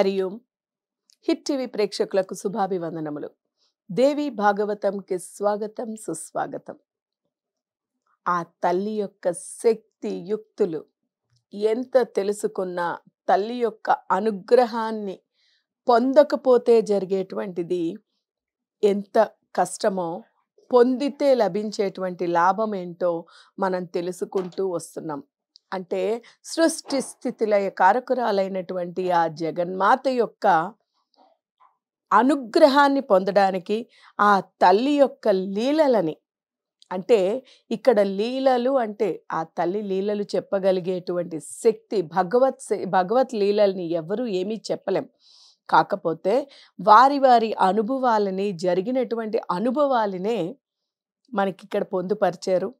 హరి ఓం. Hit TV ప్రేక్షకులకు శుభాభివందనములు. దేవి భాగవతంకి స్వాగతం, సుస్వాగతం. ఆ తల్లి యొక్క శక్తి యుక్తులు ఎంత తెలుసుకున్నా తల్లి యొక్క అనుగ్రహాన్ని పొందకపోతే జరిగేటువంటిది ఎంత కష్టమో, పొందితే లభించేటువంటి లాభం ఏంటో మనం తెలుసుకుంటూ వస్తున్నాం. అంటే సృష్టి స్థితి లయ కారకురాలైనటువంటి ఆ జగన్మాత యొక్క అనుగ్రహాన్ని పొందడానికి ఆ తల్లి యొక్క లీలలని, అంటే ఇక్కడ లీలలు అంటే ఆ తల్లి లీలలు చెప్పగలిగేటువంటి శక్తి, భగవత్ లీలల్ని ఎవరు ఏమీ చెప్పలేం. కాకపోతే వారి వారి అనుభవాలని, జరిగినటువంటి అనుభవాలనే మనకిక్కడ పొందుపరిచారు.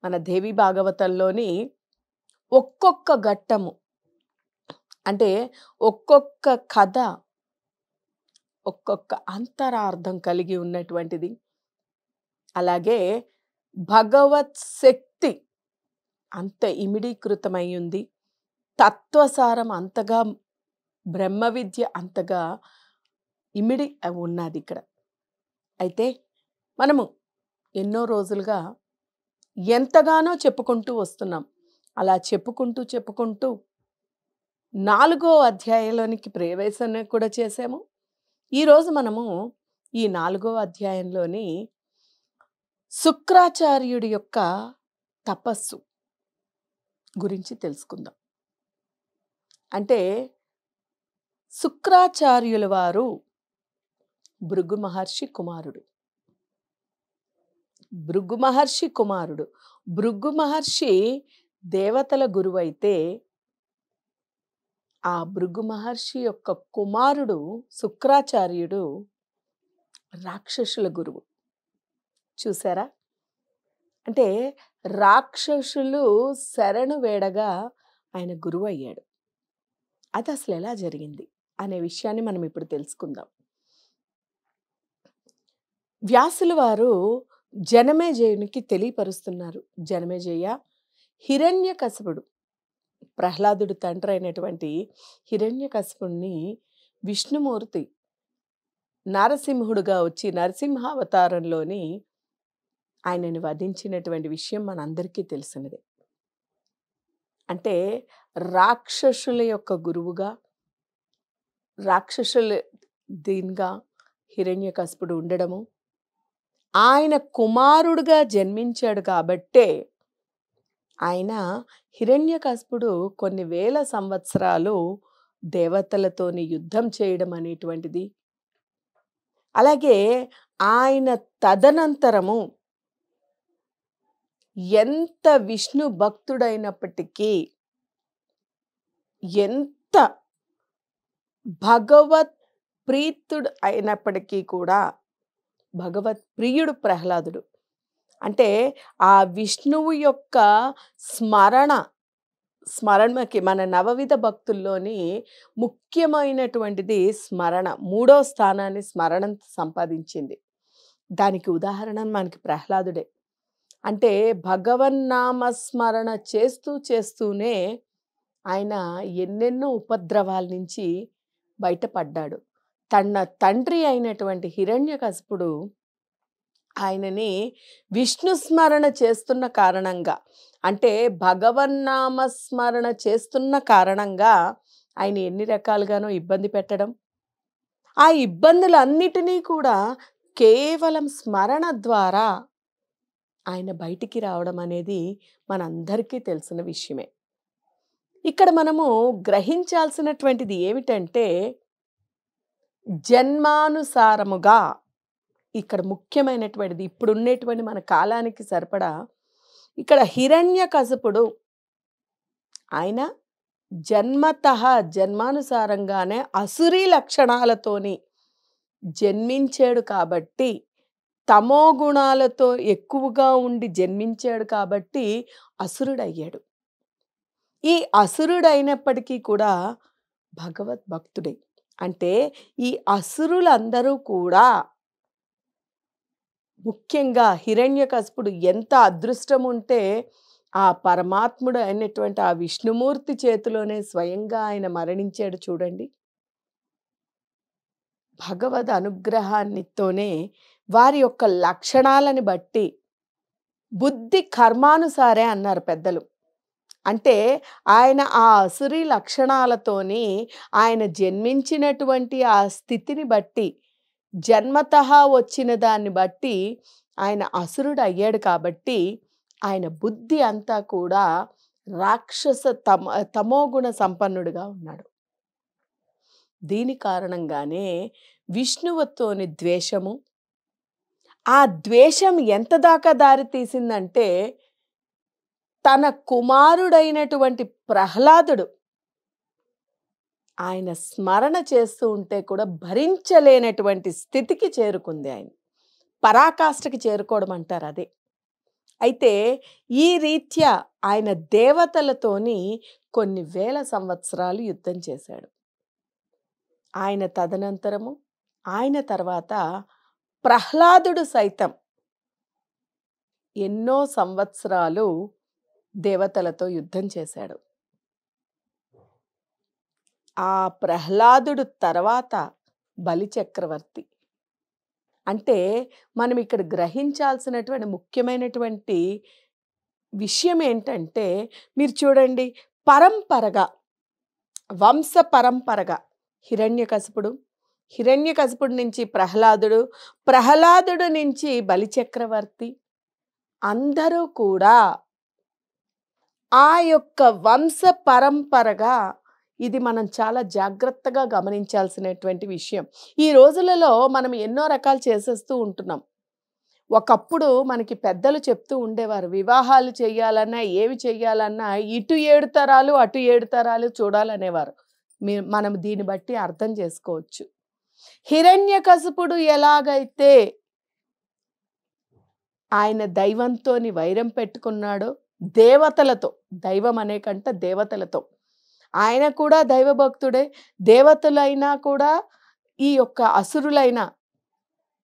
మన దేవి భాగవతంలోని ఒక్కొక్క ఘట్టము, అంటే ఒక్కొక్క కథ ఒక్కొక్క అంతరార్థం కలిగి ఉన్నటువంటిది. అలాగే భగవత్ శక్తి అంత ఇమిడీకృతమై ఉంది. తత్వసారం అంతగా, బ్రహ్మ విద్య అంతగా ఇమిడి ఉన్నది ఇక్కడ. అయితే మనము ఎన్నో రోజులుగా ఎంతగానో చెప్పుకుంటూ వస్తున్నాం. అలా చెప్పుకుంటూ 4వ అధ్యాయంలోనికి ప్రవేశం కూడా చేసాము. ఈరోజు మనము ఈ 4వ అధ్యాయంలోని శుక్రాచార్యుడి యొక్క తపస్సు గురించి తెలుసుకుందాం. అంటే శుక్రాచార్యుల వారు భృగు మహర్షి కుమారుడు. భృగు మహర్షి దేవతల గురువైతే ఆ భృగు మహర్షి యొక్క కుమారుడు శుక్రాచార్యుడు రాక్షసుల గురువు. చూసారా? అంటే రాక్షసులు శరణు వేడగా ఆయన గురువు అయ్యాడు. అది అసలు ఎలా జరిగింది అనే విషయాన్ని మనం ఇప్పుడు తెలుసుకుందాం. వ్యాసుల వారు జనమేజయునికి తెలియపరుస్తున్నారు. జనమేజయ, హిరణ్యకశిపుడు, ప్రహ్లాదుడు తండ్రి అయినటువంటి హిరణ్యకశిపుడిని విష్ణుమూర్తి నరసింహుడుగా వచ్చి నరసింహావతారంలోని ఆయనని వధించినటువంటి విషయం మనందరికీ తెలిసినదే. అంటే రాక్షసుల యొక్క గురువుగా, రాక్షసుల దీనిగా హిరణ్యకశిపుడు ఉండడము, ఆయన కుమారుడుగా జన్మించాడు కాబట్టే ఆయన హిరణ్యకశిపుడు కొన్ని వేల సంవత్సరాలు దేవతలతోని యుద్ధం చేయడం అనేటువంటిది, అలాగే ఆయన తదనంతరము ఎంత విష్ణు భక్తుడైనప్పటికీ, ఎంత భగవత్ ప్రీతుడు అయినప్పటికీ కూడా, భగవత్ ప్రియుడు ప్రహ్లాదుడు. అంటే ఆ విష్ణువు యొక్క స్మరణకి మన నవవిధ భక్తుల్లోని ముఖ్యమైనటువంటిది స్మరణ. 3వ స్థానాన్ని స్మరణ సంపాదించింది. దానికి ఉదాహరణ మనకి ప్రహ్లాదుడే. అంటే భగవన్నామ స్మరణ చేస్తూనే ఆయన ఎన్నెన్నో ఉపద్రవాల నుంచి బయటపడ్డాడు. తన తండ్రి అయినటువంటి హిరణ్యకశిపుడు ఆయనని విష్ణు స్మరణ చేస్తున్న కారణంగా, అంటే భగవన్నామ స్మరణ చేస్తున్న కారణంగా ఆయన ఎన్ని రకాలుగానో ఇబ్బంది పెట్టడం, ఆ ఇబ్బందులన్నిటినీ కూడా కేవలం స్మరణ ద్వారా ఆయన బయటికి రావడం అనేది మనందరికీ తెలిసిన విషయమే. ఇక్కడ మనము గ్రహించాల్సినటువంటిది ఏమిటంటే, జన్మానుసారముగా ఇక్కడ ముఖ్యమైనటువంటిది, ఇప్పుడు ఉండేటువంటి మన కాలానికి సరిపడా ఇక్కడ హిరణ్యకశిపుడు ఆయన జన్మానుసారంగానే అసురీ లక్షణాలతోని జన్మించాడు కాబట్టి, తమో గుణాలతో ఎక్కువగా ఉండి జన్మించాడు కాబట్టి అసురుడయ్యాడు. ఈ అసురుడైనప్పటికీ కూడా భగవద్భక్తుడే. అంటే ఈ అసురులందరూ కూడా, ముఖ్యంగా హిరణ్యకశిపుడు ఎంత అదృష్టం ఉంటే ఆ పరమాత్ముడు అయినటువంటి ఆ విష్ణుమూర్తి చేతిలోనే స్వయంగా ఆయన మరణించాడు చూడండి. భగవద్ అనుగ్రహాన్నితోనే వారి యొక్క లక్షణాలని బట్టి బుద్ధి కర్మానుసారే అన్నారు పెద్దలు. అంటే ఆయన ఆ అసురీ లక్షణాలతోని ఆయన జన్మించినటువంటి ఆ స్థితిని బట్టి, జన్మతః వచ్చిన దాన్ని బట్టి ఆయన అసురుడు అయ్యాడు కాబట్టి ఆయన బుద్ధి అంతా కూడా రాక్షస తమోగుణ సంపన్నుడిగా ఉన్నాడు. దీని కారణంగానే విష్ణువుతోని ద్వేషము, ఆ ద్వేషం ఎంత దాకా దారి తీసిందంటే తన కుమారుడైనటువంటి ప్రహ్లాదుడు ఆయన స్మరణ చేస్తూ ఉంటే కూడా భరించలేనటువంటి స్థితికి చేరుకుంది ఆయన. పరాకాష్ఠకి చేరుకోవడం అంటారు అదే. అయితే ఈ రీత్యా ఆయన దేవతలతోని కొన్ని వేల సంవత్సరాలు యుద్ధం చేశాడు. ఆయన తదనంతరము ఆయన తర్వాత ప్రహ్లాదుడు సైతం ఎన్నో సంవత్సరాలు దేవతలతో యుద్ధం చేశాడు. ఆ ప్రహ్లాదుడు తర్వాత బలిచక్రవర్తి. అంటే మనం ఇక్కడ గ్రహించాల్సినటువంటి ముఖ్యమైనటువంటి విషయం ఏంటంటే మీరు చూడండి, పరంపరగా వంశ పరంపరగా హిరణ్యకశిపుడు, హిరణ్యకశిపుడు నుంచి ప్రహ్లాదుడు, ప్రహ్లాదుడు నుంచి బలిచక్రవర్తి, అందరూ కూడా ఆ యొక్క వంశ పరంపరగా ఇది మనం చాలా జాగ్రత్తగా గమనించాల్సినటువంటి విషయం. ఈ రోజులలో మనం ఎన్నో రకాలు చేసేస్తూ ఉంటున్నాం. ఒకప్పుడు మనకి పెద్దలు చెప్తూ ఉండేవారు, వివాహాలు చేయాలన్నా ఏవి చేయాలన్నా ఇటు 7 తరాలు అటు 7 తరాలు చూడాలనేవారు. మనం దీన్ని బట్టి అర్థం చేసుకోవచ్చు. హిరణ్యకశిపుడు ఎలాగైతే ఆయన దైవంతోని వైరం పెట్టుకున్నాడో, దేవతలతో, దైవం అనే కంట దేవతలతో, ఆయన కూడా దైవభక్తుడే. దేవతలైనా కూడా ఈ యొక్క అసురులైనా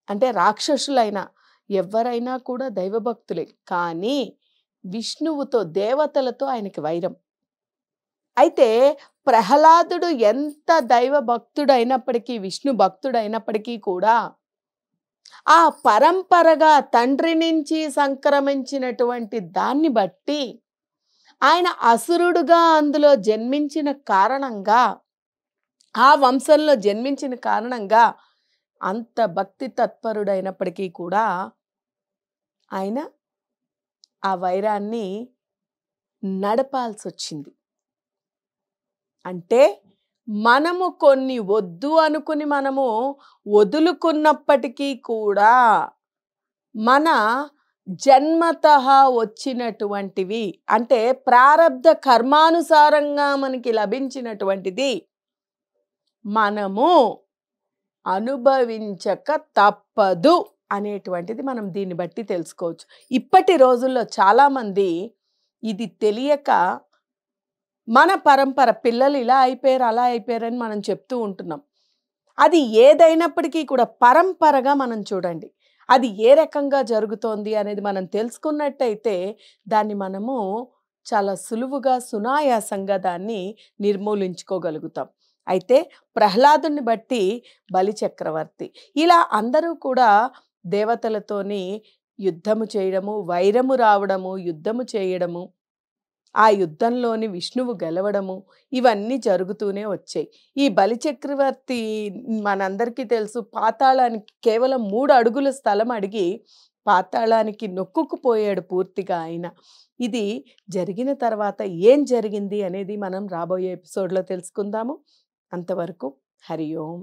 అంటే రాక్షసులైనా ఎవరైనా కూడా దైవభక్తులే. కానీ విష్ణువుతో దేవతలతో ఆయనకి వైరం. అయితే ప్రహ్లాదుడు ఎంత దైవ భక్తుడైనప్పటికీ, విష్ణు భక్తుడైనప్పటికీ కూడా ఆ పరంపరగా తండ్రి నుంచి సంక్రమించినటువంటి దాన్ని బట్టి ఆయన అసురుడుగా అందులో జన్మించిన కారణంగా, ఆ వంశంలో జన్మించిన కారణంగా అంత భక్తి తత్పరుడైనప్పటికీ కూడా ఆయన ఆ వైరాన్ని నడపాల్సి వచ్చింది. అంటే మనము కొన్ని వద్దు అనుకుని మనము వదులుకున్నప్పటికీ కూడా మన జన్మతః వచ్చినటువంటివి, అంటే ప్రారబ్ధ కర్మానుసారంగా మనకి లభించినటువంటిది మనము అనుభవించక తప్పదు అనేటువంటిది మనం దీన్ని బట్టి తెలుసుకోవచ్చు. ఇప్పటి రోజుల్లో చాలామంది ఇది తెలియక మన పరంపర పిల్లలు ఇలా అయిపోయారు అలా అయిపోయారని మనం చెప్తూ ఉంటున్నాం. అది ఏదైనప్పటికీ కూడా పరంపరగా మనం చూడండి, అది ఏ రకంగా జరుగుతోంది అనేది మనం తెలుసుకున్నట్టయితే దాన్ని మనము చాలా సులువుగా సునాయాసంగా దాన్ని నిర్మూలించుకోగలుగుతాం. అయితే ప్రహ్లాదుని బట్టి బలిచక్రవర్తి, ఇలా అందరూ కూడా దేవతలతోని యుద్ధము చేయడము, వైరము రావడము, యుద్ధము చేయడము, ఆ యుద్ధంలోని విష్ణువు గెలవడము, ఇవన్నీ జరుగుతూనే వచ్చాయి. ఈ బలిచక్రవర్తి మనందరికీ తెలుసు, పాతాళానికి కేవలం 3 అడుగుల స్థలం అడిగి పాతాళానికి నొక్కుకుపోయాడు పూర్తిగా ఆయన. ఇది జరిగిన తర్వాత ఏం జరిగింది అనేది మనం రాబోయే ఎపిసోడ్లో తెలుసుకుందాము. అంతవరకు హరి ఓం.